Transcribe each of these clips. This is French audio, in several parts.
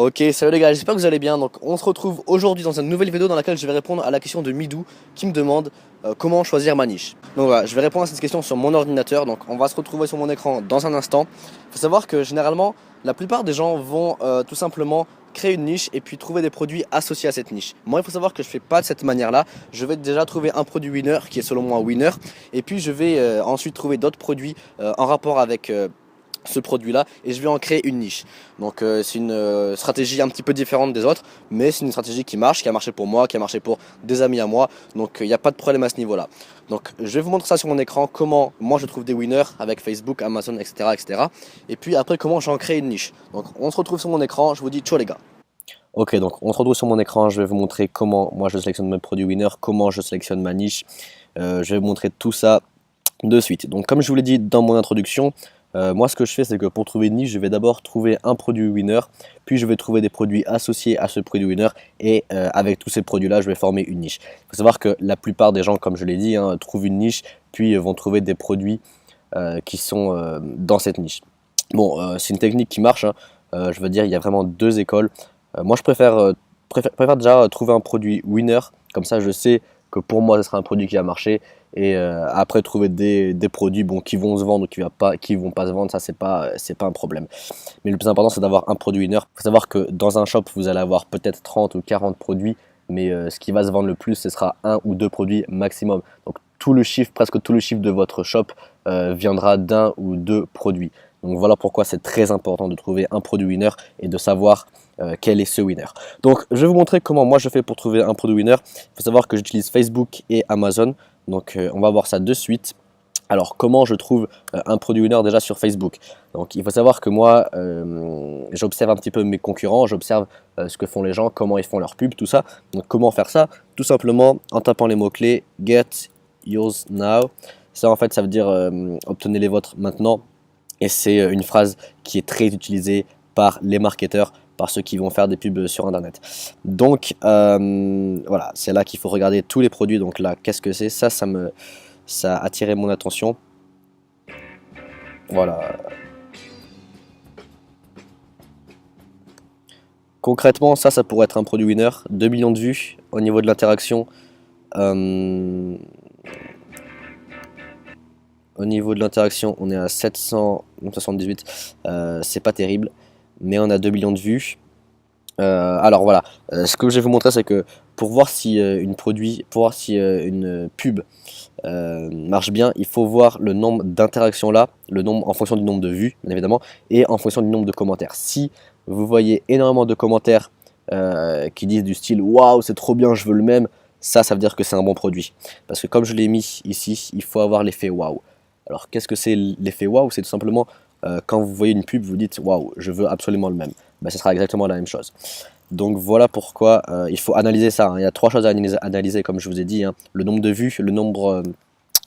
Ok, salut les gars, j'espère que vous allez bien. Donc, on se retrouve aujourd'hui dans une nouvelle vidéo dans laquelle je vais répondre à la question de Midou qui me demande comment choisir ma niche. Donc voilà, je vais répondre à cette question sur mon ordinateur. Donc, on va se retrouver sur mon écran dans un instant. Il faut savoir que généralement, la plupart des gens vont tout simplement créer une niche et puis trouver des produits associés à cette niche. Moi, il faut savoir que je fais pas de cette manière-là. Je vais déjà trouver un produit winner qui est selon moi un winner et puis je vais ensuite trouver d'autres produits en rapport avec ce produit là et je vais en créer une niche. Donc c'est une stratégie un petit peu différente des autres, mais c'est une stratégie qui marche, qui a marché pour moi, qui a marché pour des amis à moi, donc il n'y a pas de problème à ce niveau là. Donc je vais vous montrer ça sur mon écran, comment moi je trouve des winners avec Facebook, Amazon, etc. Et puis après comment j'en crée une niche. Donc on se retrouve sur mon écran, je vous dis ciao les gars. Ok, donc on se retrouve sur mon écran, je vais vous montrer comment moi je sélectionne mes produits winners, comment je sélectionne ma niche. Je vais vous montrer tout ça de suite. Donc comme je vous l'ai dit dans mon introduction, moi ce que je fais c'est que pour trouver une niche, je vais d'abord trouver un produit winner, puis je vais trouver des produits associés à ce produit winner et avec tous ces produits là je vais former une niche. Il faut savoir que la plupart des gens, comme je l'ai dit, trouvent une niche puis vont trouver des produits qui sont dans cette niche. Bon, c'est une technique qui marche, hein. Je veux dire, il y a vraiment deux écoles. Moi je préfère déjà trouver un produit winner, comme ça je sais que pour moi ce sera un produit qui va marcher et après trouver des produits bon, qui vont se vendre ou qui vont pas se vendre, ça c'est pas un problème. Mais le plus important c'est d'avoir un produit winner. Il faut savoir que dans un shop vous allez avoir peut-être 30 ou 40 produits, mais ce qui va se vendre le plus ce sera un ou deux produits maximum. Donc tout le chiffre, presque tout le chiffre de votre shop viendra d'un ou deux produits. Donc voilà pourquoi c'est très important de trouver un produit winner et de savoir quel est ce winner. Donc je vais vous montrer comment moi je fais pour trouver un produit winner. Il faut savoir que j'utilise Facebook et Amazon. Donc on va voir ça de suite. Alors comment je trouve un produit winner déjà sur Facebook? Donc il faut savoir que moi j'observe un petit peu mes concurrents, j'observe ce que font les gens, comment ils font leur pub, tout ça. Donc comment faire ça? Tout simplement en tapant les mots-clés Get Yours Now. Ça en fait ça veut dire obtenez les vôtres maintenant. Et c'est une phrase qui est très utilisée par les marketeurs, par ceux qui vont faire des pubs sur internet. Donc voilà, c'est là qu'il faut regarder tous les produits. Donc là, qu'est-ce que c'est? Ça a attiré mon attention. Voilà. Concrètement, ça pourrait être un produit winner. 2 millions de vues au niveau de l'interaction. Au niveau de l'interaction, on est à 778, c'est pas terrible, mais on a 2 millions de vues. Alors voilà, ce que je vais vous montrer, c'est que pour voir si une pub marche bien, il faut voir le nombre d'interactions là, le nombre en fonction du nombre de vues, bien évidemment, et en fonction du nombre de commentaires. Si vous voyez énormément de commentaires qui disent du style waouh, c'est trop bien, je veux le même, ça veut dire que c'est un bon produit. Parce que comme je l'ai mis ici, il faut avoir l'effet waouh. Alors qu'est-ce que c'est l'effet waouh? C'est tout simplement quand vous voyez une pub, vous dites waouh, je veux absolument le même. Ben, ce sera exactement la même chose. Donc voilà pourquoi il faut analyser ça, hein. Il y a trois choses à analyser comme je vous ai dit, hein. Le nombre de vues, le nombre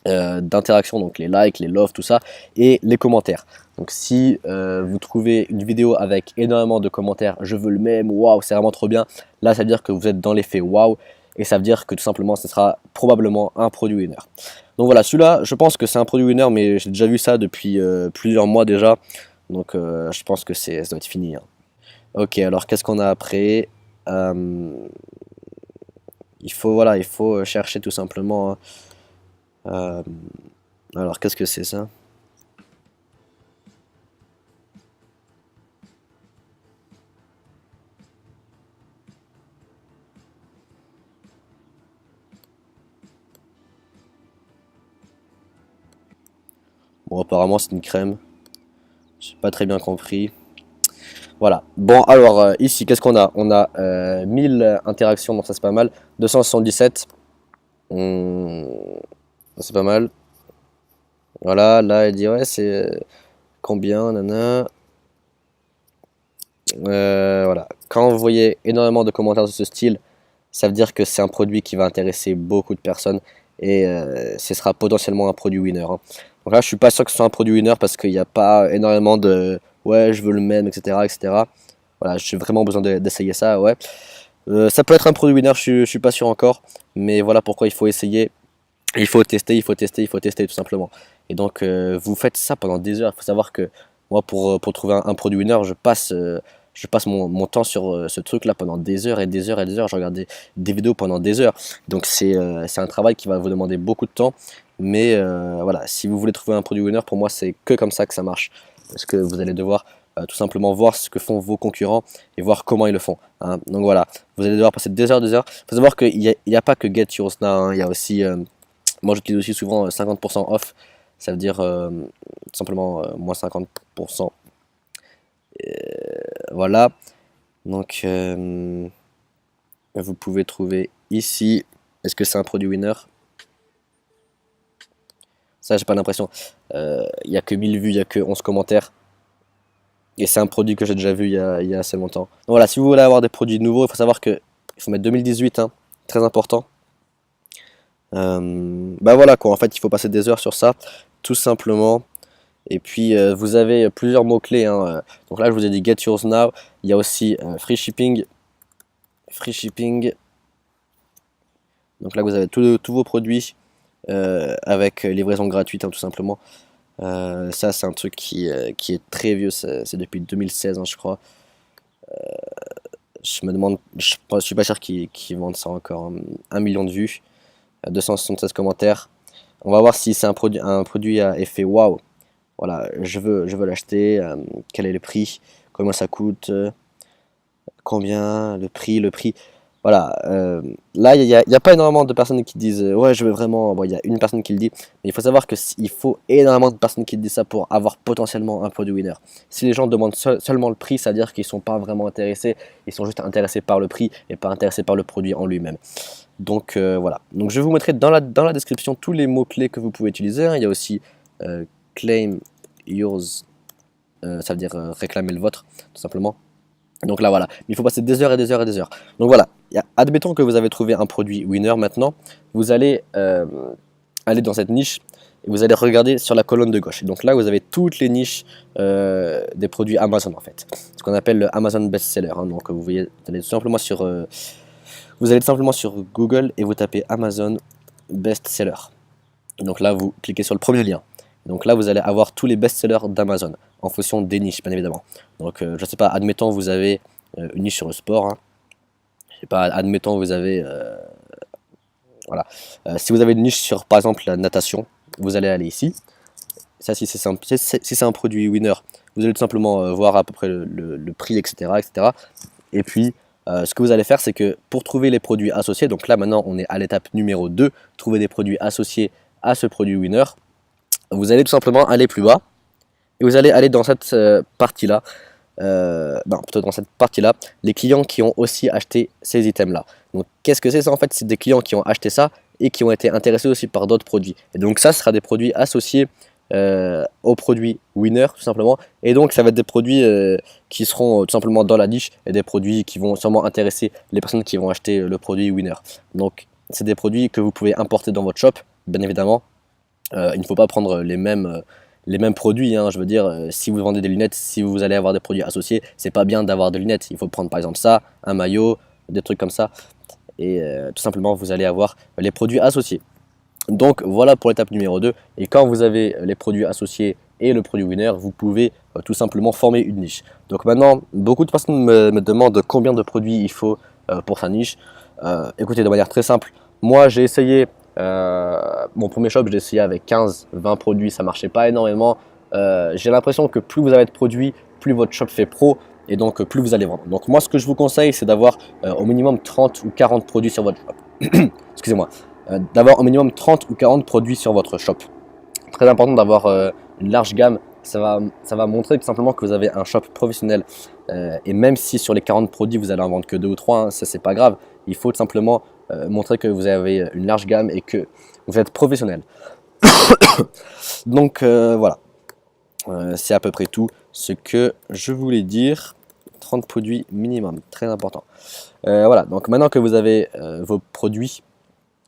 d'interactions, donc les likes, les loves, tout ça, et les commentaires. Donc si vous trouvez une vidéo avec énormément de commentaires, je veux le même, waouh, c'est vraiment trop bien, là ça veut dire que vous êtes dans l'effet waouh, et ça veut dire que tout simplement ce sera probablement un produit winner. Donc voilà, celui-là, je pense que c'est un produit winner, mais j'ai déjà vu ça depuis plusieurs mois déjà, donc je pense que ça doit être fini, hein. Ok, alors qu'est-ce qu'on a après? Il faut chercher tout simplement, hein. Alors qu'est-ce que c'est ça? Bon, apparemment c'est une crème. J'ai pas très bien compris. Voilà. Bon, alors ici, qu'est-ce qu'on a? On a 1000 interactions, donc ça c'est pas mal. 277. C'est pas mal. Voilà, là elle dit ouais, c'est combien, nana. Voilà. Quand vous voyez énormément de commentaires de ce style, ça veut dire que c'est un produit qui va intéresser beaucoup de personnes et ce sera potentiellement un produit winner, hein. Donc là, je suis pas sûr que ce soit un produit winner parce qu'il n'y a pas énormément de ouais, je veux le même, etc. Voilà, j'ai vraiment besoin d'essayer ça, ouais. Ça peut être un produit winner, je suis pas sûr encore, mais voilà pourquoi il faut essayer. Il faut tester, tout simplement. Et donc, vous faites ça pendant des heures. Il faut savoir que moi, pour trouver un produit winner, je passe je passe mon temps sur ce truc là pendant des heures et des heures et des heures, je regarde des vidéos pendant des heures, donc c'est un travail qui va vous demander beaucoup de temps, mais voilà, si vous voulez trouver un produit winner, pour moi c'est que comme ça que ça marche, parce que vous allez devoir tout simplement voir ce que font vos concurrents et voir comment ils le font, hein. Donc voilà, vous allez devoir passer des heures, des heures. Il faut savoir qu'il n'y a pas que Get Yours Now, hein. Il y a aussi, moi j'utilise aussi souvent 50% off, ça veut dire tout simplement moins 50%. Voilà, donc vous pouvez trouver ici, est-ce que c'est un produit winner? Ça j'ai pas l'impression, il n'y a que 1000 vues, il n'y a que 11 commentaires. Et c'est un produit que j'ai déjà vu il y a assez longtemps. Donc voilà, si vous voulez avoir des produits nouveaux, il faut savoir que il faut mettre 2018, hein, très important. Bah voilà quoi, en fait il faut passer des heures sur ça, tout simplement. Et puis vous avez plusieurs mots-clés, hein. Donc là je vous ai dit Get Yours Now, il y a aussi Free Shipping. Free Shipping. Donc là vous avez tous vos produits avec livraison gratuite, hein, tout simplement. Ça c'est un truc qui est très vieux, c'est depuis 2016, hein, je crois. Je me demande, je suis pas sûr qu'ils vendent ça encore, hein. 1 million de vues, 276 commentaires. On va voir si c'est un produit à effet waouh. Voilà, je veux l'acheter. Quel est le prix? Combien ça coûte? Combien? Le prix. Voilà, là il y a pas énormément de personnes qui disent ouais je veux vraiment. Bon, il y a une personne qui le dit, mais il faut savoir que il faut énormément de personnes qui disent ça pour avoir potentiellement un produit winner. Si les gens demandent seulement le prix, c'est-à-dire qu'ils sont pas vraiment intéressés, ils sont juste intéressés par le prix et pas intéressés par le produit en lui-même. Donc voilà. Donc je vous mettrai dans la description tous les mots clés que vous pouvez utiliser, hein. Il y a aussi claim yours, ça veut dire réclamer le vôtre, tout simplement. Donc là voilà, il faut passer des heures et des heures et des heures. Donc voilà, admettons que vous avez trouvé un produit winner maintenant, vous allez aller dans cette niche et vous allez regarder sur la colonne de gauche. Donc là vous avez toutes les niches des produits Amazon en fait, ce qu'on appelle le Amazon Best Seller, hein. Donc vous voyez, vous allez tout simplement sur Google et vous tapez Amazon Best Seller. Donc là vous cliquez sur le premier lien. Donc là vous allez avoir tous les best-sellers d'Amazon en fonction des niches bien évidemment. Donc je sais pas, admettons vous avez une niche sur le sport, hein. Je sais pas, admettons vous avez voilà. Si vous avez une niche sur par exemple la natation, vous allez aller ici. Ça si c'est un produit winner, vous allez tout simplement voir à peu près le prix, etc., etc. Et puis ce que vous allez faire, c'est que pour trouver les produits associés, donc là maintenant on est à l'étape numéro 2, trouver des produits associés à ce produit winner. Vous allez tout simplement aller plus bas et vous allez aller dans cette partie-là, non, plutôt dans cette partie-là, les clients qui ont aussi acheté ces items-là. Donc qu'est-ce que c'est ça en fait? C'est des clients qui ont acheté ça et qui ont été intéressés aussi par d'autres produits. Et donc ça sera des produits associés aux produits winner tout simplement. Et donc ça va être des produits qui seront tout simplement dans la niche et des produits qui vont sûrement intéresser les personnes qui vont acheter le produit winner. Donc c'est des produits que vous pouvez importer dans votre shop, bien évidemment. Il ne faut pas prendre les mêmes produits, hein. Je veux dire, si vous vendez des lunettes, si vous allez avoir des produits associés, c'est pas bien d'avoir des lunettes. Il faut prendre par exemple ça, un maillot, des trucs comme ça. Et tout simplement, vous allez avoir les produits associés. Donc voilà pour l'étape numéro 2. Et quand vous avez les produits associés et le produit winner, vous pouvez tout simplement former une niche. Donc maintenant, beaucoup de personnes me demandent combien de produits il faut pour sa niche. Écoutez, de manière très simple, moi j'ai essayé mon premier shop, j'ai essayé avec 15-20 produits, ça marchait pas énormément. J'ai l'impression que plus vous avez de produits, plus votre shop fait pro et donc plus vous allez vendre. Donc moi ce que je vous conseille, c'est d'avoir au minimum 30 ou 40 produits sur votre shop. Excusez-moi, d'avoir au minimum 30 ou 40 produits sur votre shop. Très important d'avoir une large gamme, ça va montrer tout simplement que vous avez un shop professionnel. Et même si sur les 40 produits vous allez en vendre que 2 ou 3, hein, ça c'est pas grave, il faut tout simplement montrer que vous avez une large gamme et que vous êtes professionnel. Donc voilà, c'est à peu près tout ce que je voulais dire. 30 produits minimum, très important. Voilà, donc maintenant que vous avez vos produits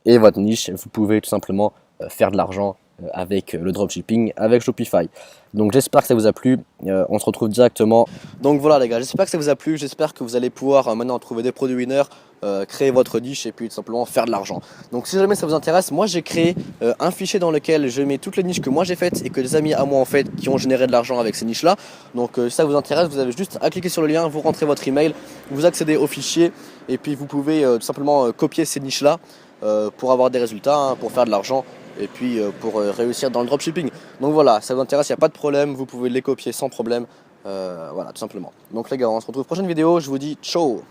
et votre niche, vous pouvez tout simplement faire de l'argent avec le dropshipping, avec Shopify. Donc j'espère que ça vous a plu, on se retrouve directement. Donc voilà les gars, j'espère que ça vous a plu, j'espère que vous allez pouvoir maintenant trouver des produits winners, créer votre niche et puis tout simplement faire de l'argent. Donc si jamais ça vous intéresse, moi j'ai créé un fichier dans lequel je mets toutes les niches que moi j'ai faites et que des amis à moi ont fait qui ont généré de l'argent avec ces niches là. Donc si ça vous intéresse, vous avez juste à cliquer sur le lien, vous rentrez votre email, vous accédez au fichier et puis vous pouvez tout simplement copier ces niches là pour avoir des résultats, hein, pour faire de l'argent et puis pour réussir dans le dropshipping. Donc voilà, ça vous intéresse, il n'y a pas de problème, vous pouvez les copier sans problème. Voilà, tout simplement. Donc les gars, on se retrouve prochaine vidéo, je vous dis ciao.